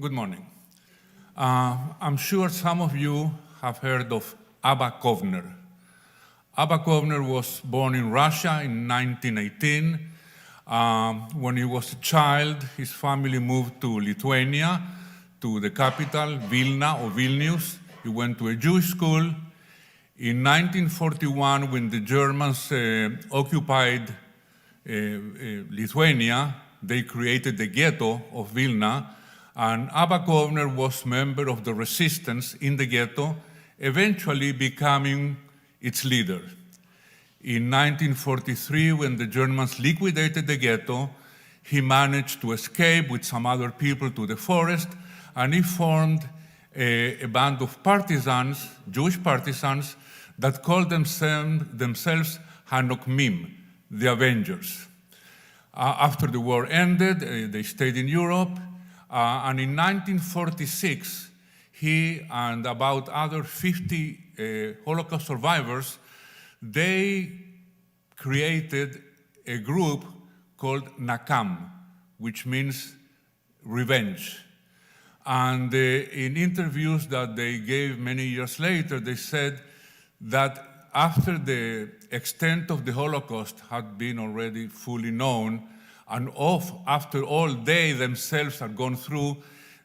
Good morning. I'm sure some of you have heard of Abba Kovner. Abba Kovner was born in Russia in 1918. When he was a child, his family moved to Lithuania, to the capital, Vilna or Vilnius. He went to a Jewish school. In 1941, when the Germans occupied Lithuania, they created the ghetto of Vilna, and Abba Kovner was member of the resistance in the ghetto, eventually becoming its leader. In 1943, when the Germans liquidated the ghetto, he managed to escape with some other people to the forest, and he formed a band of partisans, Jewish partisans, that called themselves Hanokmim, the Avengers. After the war ended, they stayed in Europe, and in 1946, he and about other 50 Holocaust survivors, they created a group called Nakam, which means revenge. And in interviews that they gave many years later, they said that after the extent of the Holocaust had been already fully known, and after all they themselves had gone through,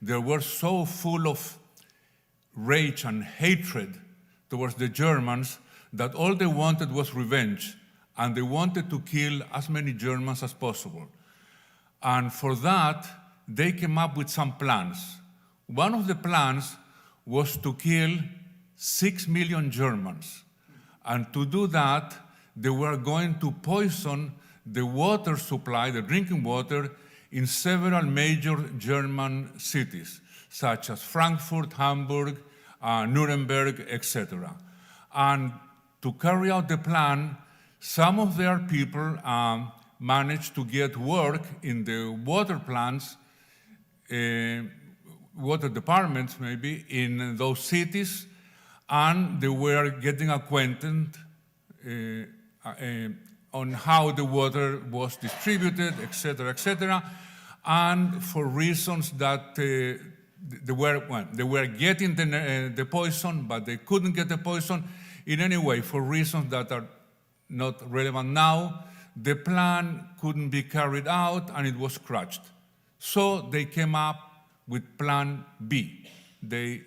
they were so full of rage and hatred towards the Germans that all they wanted was revenge, and they wanted to kill as many Germans as possible. And for that, they came up with some plans. One of the plans was to kill 6 million Germans. And to do that, they were going to poison the water supply, the drinking water, in several major German cities, such as Frankfurt, Hamburg, Nuremberg, etc. And to carry out the plan, some of their people managed to get work in the water plants, water departments maybe, in those cities, and they were getting acquainted on how the water was distributed, etc., and for reasons that they were getting the poison, but they couldn't get the poison. In any way, for reasons that are not relevant now, the plan couldn't be carried out and it was crushed. So they came up with Plan B. They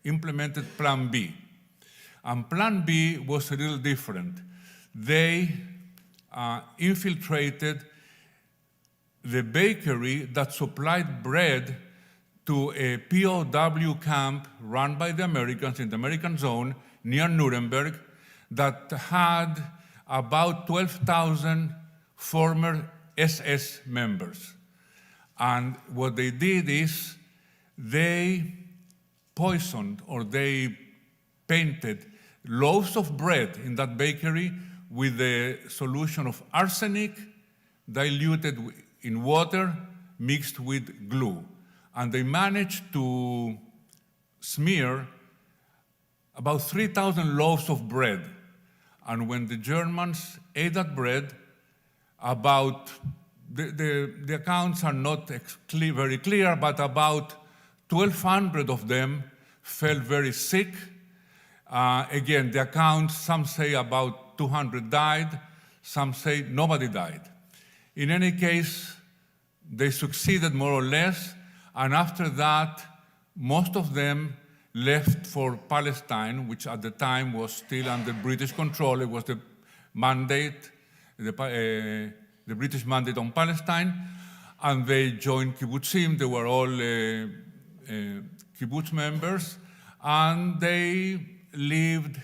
implemented Plan B. And Plan B was a little different. They infiltrated the bakery that supplied bread to a POW camp run by the Americans in the American zone near Nuremberg that had about 12,000 former SS members. And what they did is they poisoned or they painted loaves of bread in that bakery with a solution of arsenic diluted in water mixed with glue. And they managed to smear about 3,000 loaves of bread. And when the Germans ate that bread, about, the accounts are not very clear, but about 1,200 of them fell very sick. Again, the accounts, some say about 200 died, some say nobody died. In any case, they succeeded more or less, and after that, most of them left for Palestine, which at the time was still under British control. It was the mandate, the British mandate on Palestine, and they joined kibbutzim. They were all kibbutz members, and they lived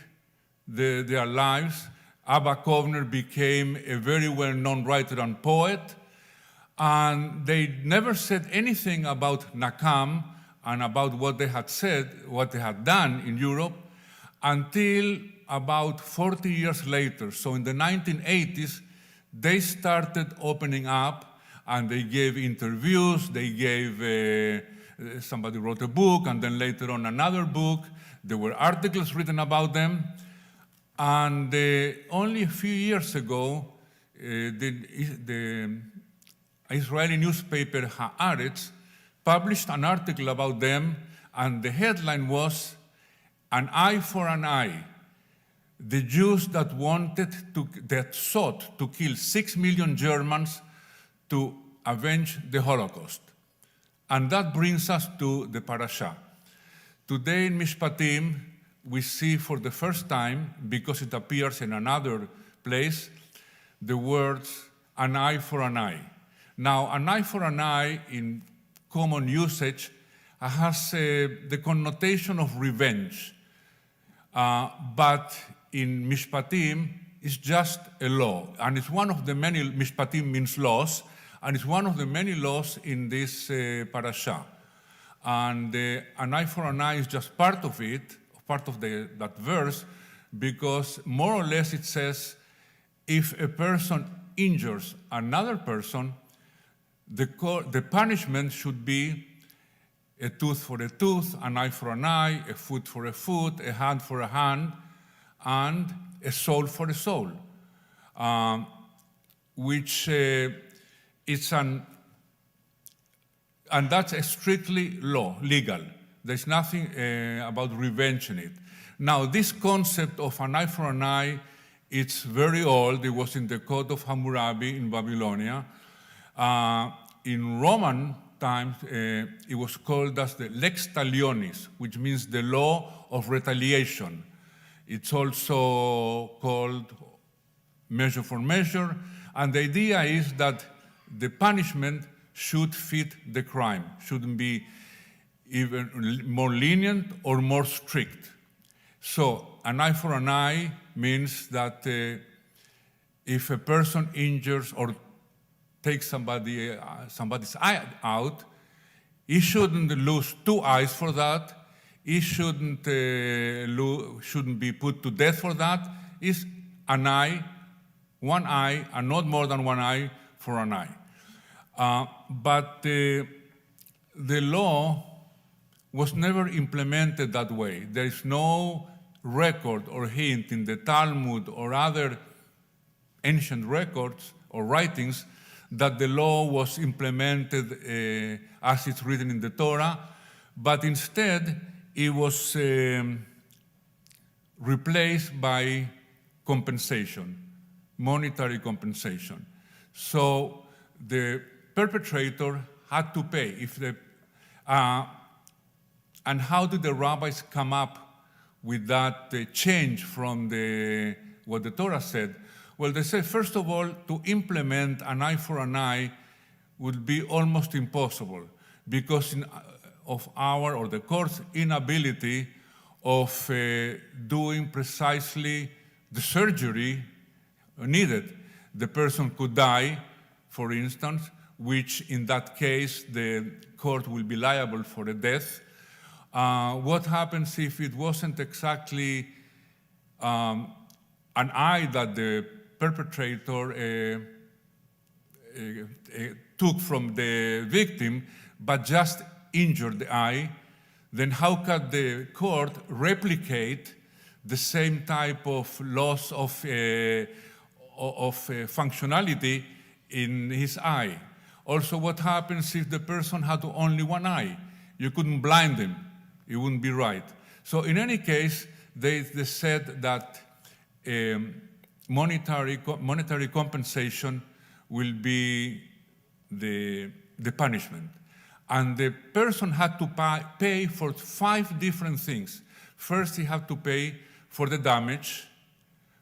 their lives. Abba Kovner became a very well-known writer and poet, and they never said anything about Nakam and about what they had said, what they had done in Europe, until about 40 years later. So in the 1980s, they started opening up, and they gave interviews, they gave, somebody wrote a book, and then later on another book. There were articles written about them. And only a few years ago, the Israeli newspaper Haaretz published an article about them, and the headline was, "An eye for an eye." The Jews that sought to kill 6 million Germans to avenge the Holocaust. And that brings us to the parasha. Today in Mishpatim, we see for the first time, because it appears in another place, the words, "an eye for an eye." Now, an eye for an eye in common usage has the connotation of revenge, but in Mishpatim, it's just a law, and it's one of the many, Mishpatim means laws, and it's one of the many laws in this parasha. And an eye for an eye is just part of it, part of that verse, because more or less it says, if a person injures another person, the punishment should be a tooth for a tooth, an eye for an eye, a foot for a foot, a hand for a hand, and a soul for a soul, which it's and that's a strictly legal. There's nothing about revenge in it. Now, this concept of an eye for an eye, it's very old. It was in the Code of Hammurabi in Babylonia. In Roman times, it was called as the lex talionis, which means the law of retaliation. It's also called measure for measure, and the idea is that the punishment should fit the crime, shouldn't be even more lenient or more strict. So an eye for an eye means that if a person injures or takes somebody's eye out, he shouldn't lose 2 eyes for that. He shouldn't be put to death for that. It's an eye, 1 eye, and not more than 1 eye for an eye. But the law was never implemented that way. There is no record or hint in the Talmud or other ancient records or writings that the law was implemented as it's written in the Torah, but instead it was replaced by compensation, monetary compensation. So the perpetrator had to pay. And how did the rabbis come up with that change from what the Torah said? Well, they said, first of all, to implement an eye for an eye would be almost impossible because of the court's inability of doing precisely the surgery needed. The person could die, for instance, which in that case the court will be liable for a death. What happens if it wasn't exactly an eye that the perpetrator took from the victim, but just injured the eye? Then how can the court replicate the same type of loss of functionality in his eye? Also, what happens if the person had only 1 eye? You couldn't blind him. It wouldn't be right. So in any case, they said that monetary compensation will be the punishment. And the person had to pay for 5 different things. First, he had to pay for the damage,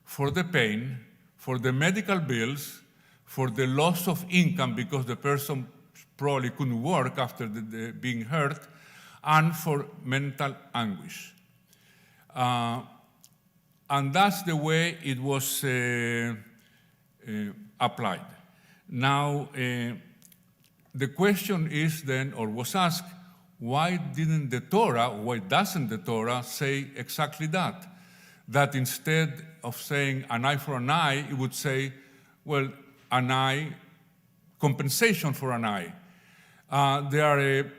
for the pain, for the medical bills, for the loss of income because the person probably couldn't work after being hurt, and for mental anguish. And that's the way it was applied. Now, the question is then, or was asked, why doesn't the Torah say exactly that? That instead of saying an eye for an eye, it would say, well, an eye, compensation for an eye. The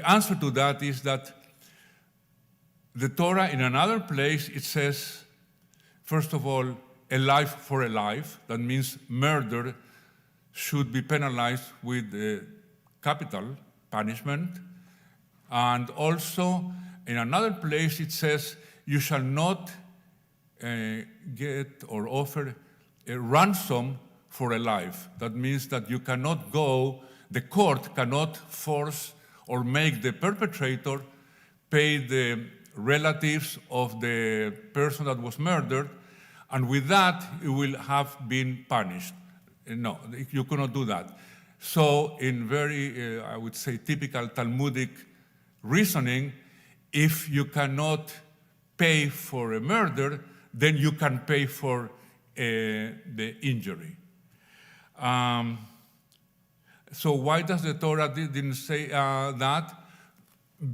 answer to that is that the Torah, in another place, it says, first of all, a life for a life. That means murder should be penalized with capital punishment. And also, in another place, it says, you shall not get or offer a ransom for a life. That means that you cannot go, the court cannot force or make the perpetrator pay the relatives of the person that was murdered, and with that, you will have been punished. No, you cannot do that. So in very, I would say, typical Talmudic reasoning, if you cannot pay for a murder, then you can pay for the injury. So why does the Torah didn't say that?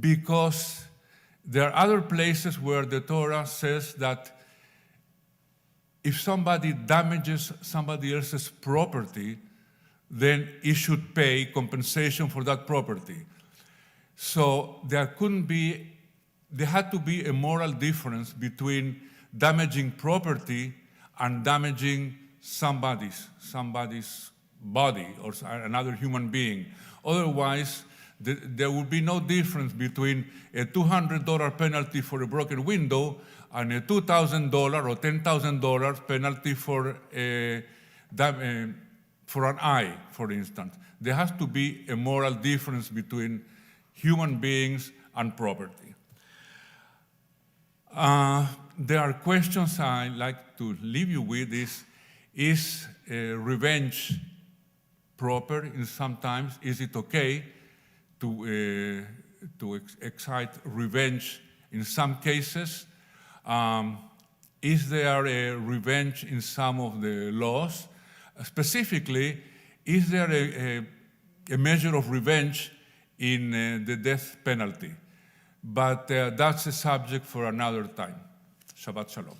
Because there are other places where the Torah says that if somebody damages somebody else's property, then he should pay compensation for that property. So there had to be a moral difference between damaging property and damaging somebody's body or another human being. Otherwise, there would be no difference between a $200 penalty for a broken window and a $2,000 or $10,000 penalty for an eye, for instance. There has to be a moral difference between human beings and property. There are questions I'd like to leave you with. Is revenge proper? And sometimes, is it okay to excite revenge in some cases? Is there a revenge in some of the laws? Specifically, is there a measure of revenge in the death penalty? But that's a subject for another time. Shabbat Shalom.